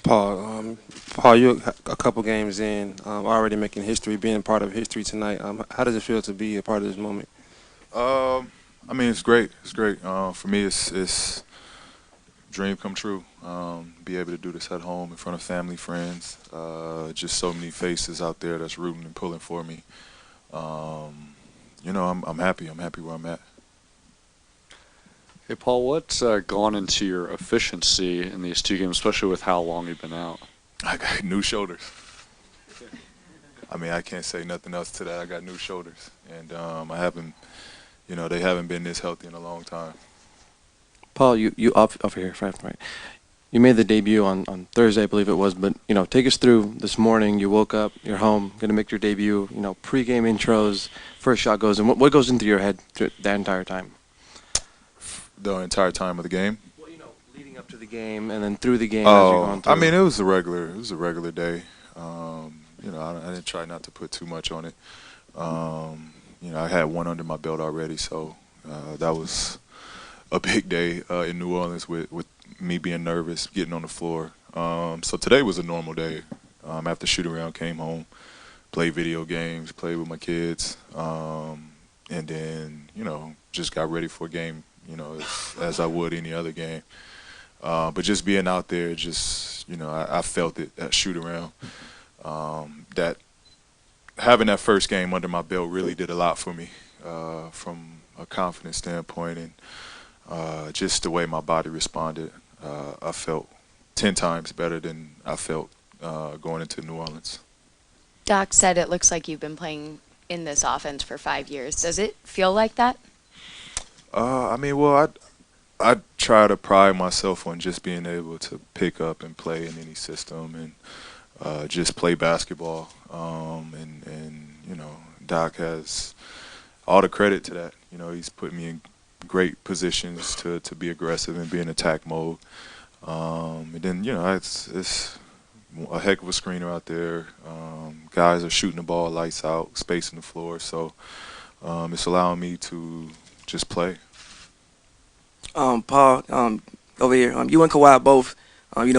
Paul. Paul, you're a couple games in, already making history, being part of history tonight. How does it feel to be a part of this moment? I mean, it's great. It's great. For me, it's dream come true. Be able to do this at home in front of family, friends. Just so many faces out there that's rooting and pulling for me. I'm happy. I'm happy where I'm at. Hey, Paul, what's gone into your efficiency in these two games, especially with how long you've been out? I got new shoulders. I mean, I can't say nothing else to that. I got new shoulders, and I haven't, they haven't been this healthy in a long time. Paul, you off here, right? You made the debut on Thursday, I believe it was, but take us through this morning. You woke up, you're home, gonna make your debut. Pre-game intros, first shot goes, and what goes into your head that entire time? The entire time of the game. Well, leading up to the game and then through the game as you're going through. I mean, it was a regular day. I didn't try not to put too much on it. I had one under my belt already, so that was a big day in New Orleans with me being nervous, getting on the floor. So today was a normal day. After shoot around, came home, played video games, played with my kids, and then just got ready for a game. As I would any other game. But just being out there, I felt it at shoot around. That having that first game under my belt really did a lot for me from a confidence standpoint and just the way my body responded. I felt 10 times better than I felt going into New Orleans. Doc said it looks like you've been playing in this offense for 5 years. Does it feel like that? I try to pride myself on just being able to pick up and play in any system and just play basketball. Doc has all the credit to that. He's put me in great positions to be aggressive and be in attack mode. And then, it's a heck of a screener out there. Guys are shooting the ball lights out, spacing the floor. So it's allowing me to just play. Paul, over here, you and Kawhi both,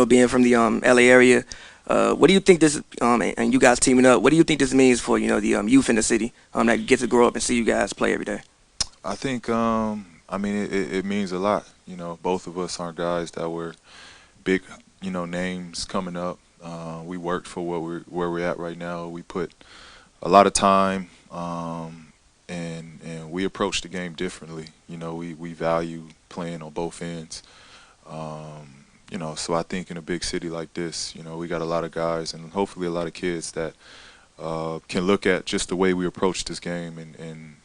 being from the LA area. What do you think this, and you guys teaming up, what do you think this means for, the youth in the city that get to grow up and see you guys play every day? I think, it means a lot. Both of us aren't guys that were big, names coming up. We worked for where we're at right now. We put a lot of time, and we approach the game differently. We value playing on both ends. So I think in a big city like this, we got a lot of guys and hopefully a lot of kids that can look at just the way we approach this game and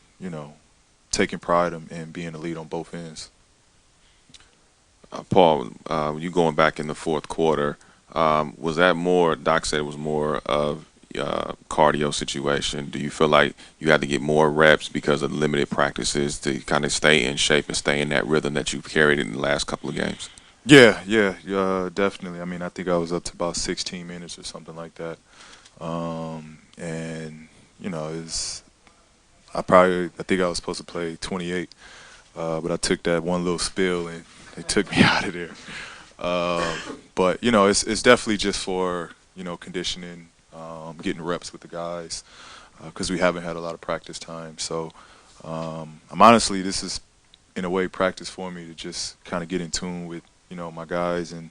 taking pride in being a lead on both ends. Paul, you going back in the fourth quarter, was that more, Doc said it was more of cardio situation? Do you feel like you had to get more reps because of limited practices to kind of stay in shape and stay in that rhythm that you've carried in the last couple of games? Yeah, definitely. I think I was up to about 16 minutes or something like that. I think I was supposed to play 28, but I took that one little spill and they took me out of there. But it's definitely just for conditioning, getting reps with the guys because we haven't had a lot of practice time. So I'm honestly, this is in a way practice for me to just kind of get in tune with my guys and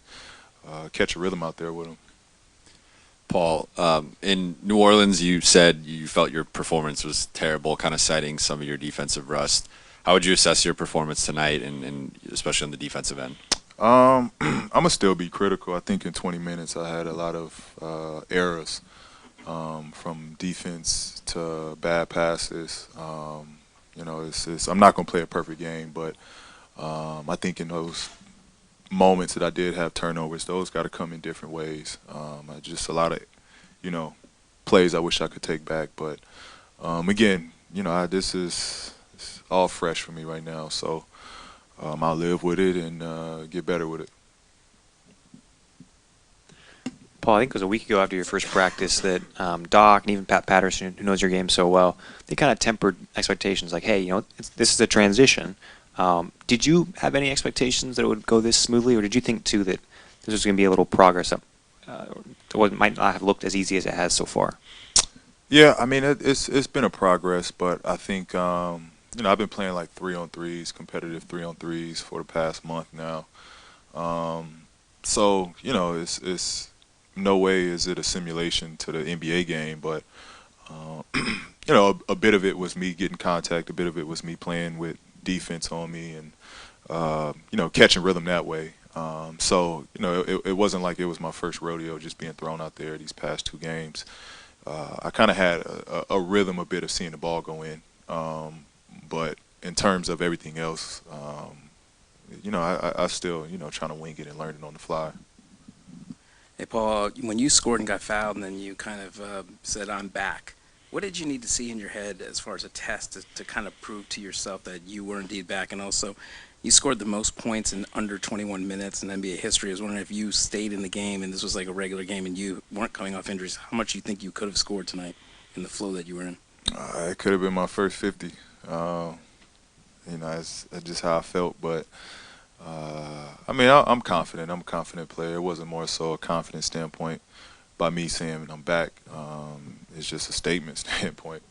catch a rhythm out there with them. Paul, in New Orleans, you said you felt your performance was terrible, kind of citing some of your defensive rust. How would you assess your performance tonight, and especially on the defensive end? I'm going to still be critical. I think in 20 minutes I had a lot of errors from defense to bad passes. I'm not going to play a perfect game, but I think in those moments that I did have turnovers, those got to come in different ways. Just a lot of, plays I wish I could take back. But, again, this is all fresh for me right now. So I'll live with it and get better with it. Paul, I think it was a week ago after your first practice that Doc and even Pat Patterson, who knows your game so well, they kind of tempered expectations like, hey, this is a transition. Did you have any expectations that it would go this smoothly, or did you think, too, that this was going to be a little progress It might not have looked as easy as it has so far. Yeah, I mean it's been a progress, but I think I've been playing like 3-on-3s, competitive 3-on-3s for the past month now. So it's no way is it a simulation to the NBA game, but uh, a bit of it was me getting contact, a bit of it was me playing with defense on me, and catching rhythm that way. So it wasn't like it was my first rodeo just being thrown out there these past 2 games. I kind of had a rhythm a bit of seeing the ball go in, but in terms of everything else, I still trying to wing it and learn it on the fly. Hey, Paul, when you scored and got fouled and then you kind of said, I'm back, what did you need to see in your head as far as a test to kind of prove to yourself that you were indeed back? And also, you scored the most points in under 21 minutes in NBA history. I was wondering if you stayed in the game and this was like a regular game and you weren't coming off injuries, how much you think you could have scored tonight in the flow that you were in? It could have been my first 50. That's just how I felt. But I mean, I'm confident. I'm a confident player. It wasn't more so a confidence standpoint by me saying I'm back. It's just a statement standpoint.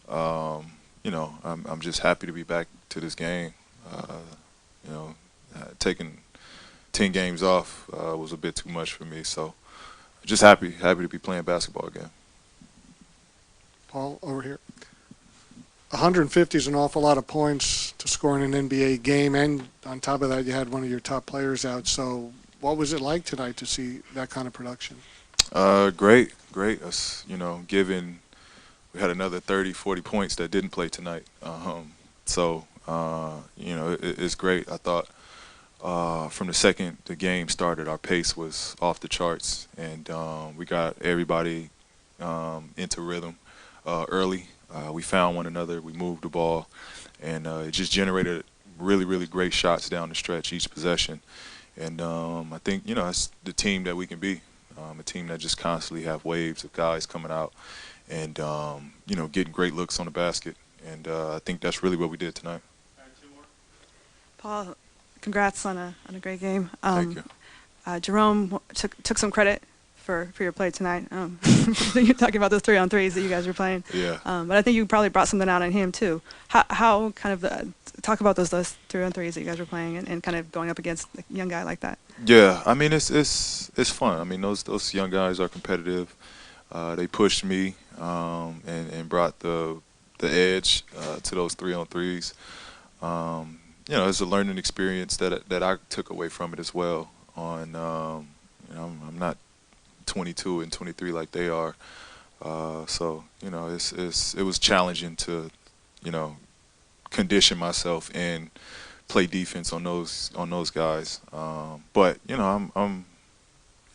I'm just happy to be back to this game. Taking 10 games off was a bit too much for me. So just happy to be playing basketball again. Paul, over here. 150 is an awful lot of points to score in an NBA game, and on top of that, you had one of your top players out. So what was it like tonight to see that kind of production? Great. Us, given we had another 30, 40 points that didn't play tonight. It's great. I thought from the second the game started, our pace was off the charts, and we got everybody into rhythm early. We found one another. We moved the ball, and it just generated really, really great shots down the stretch each possession. And I think it's the team that we can be, a team that just constantly have waves of guys coming out and getting great looks on the basket. And I think that's really what we did tonight. Paul, congrats on a great game. Thank you. Jerome took some credit for your play tonight. You're talking about those 3-on-3s that you guys were playing. Yeah. But I think you probably brought something out on him too. How kind of talk about those 3-on-3s that you guys were playing and kind of going up against a young guy like that. Yeah, I mean it's fun. I mean those young guys are competitive. They pushed me and brought the edge to those 3-on-3s. It's a learning experience that I took away from it as well. I'm not 22 and 23 like they are, so it was challenging to condition myself and play defense on those guys. But I'm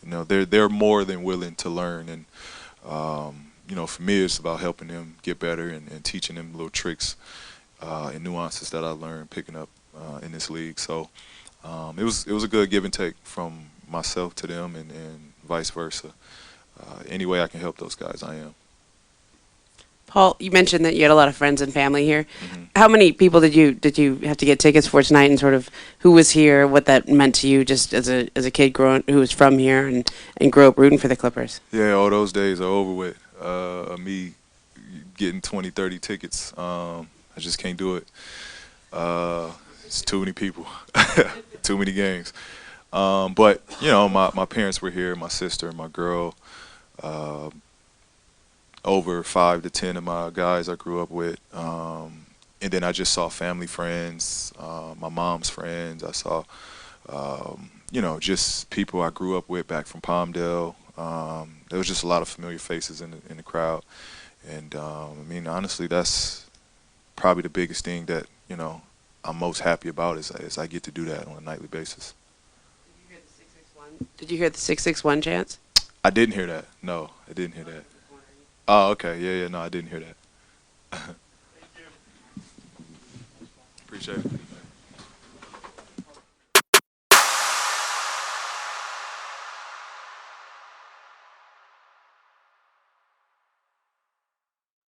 they're more than willing to learn, and for me it's about helping them get better and teaching them little tricks and nuances that I learned picking up in this league. So it was a good give and take from myself to them and vice versa. Any way I can help those guys, I am. Paul, you mentioned that you had a lot of friends and family here. Mm-hmm. How many people did you have to get tickets for tonight, and sort of who was here, what that meant to you just as a kid who was from here and grew up rooting for the Clippers? Yeah, all those days are over with. Me getting 20, 30 tickets, I just can't do it. It's too many people, too many games. But my parents were here, my sister, my girl, over 5 to 10 of my guys I grew up with, and then I just saw family friends, my mom's friends. I saw, just people I grew up with back from Palmdale. There was just a lot of familiar faces in the crowd, and I mean honestly, that's probably the biggest thing that I'm most happy about is I get to do that on a nightly basis. Did you hear the 661 chants? I didn't hear that. No, I didn't hear that. Oh, okay. Yeah. No, I didn't hear that. Appreciate it.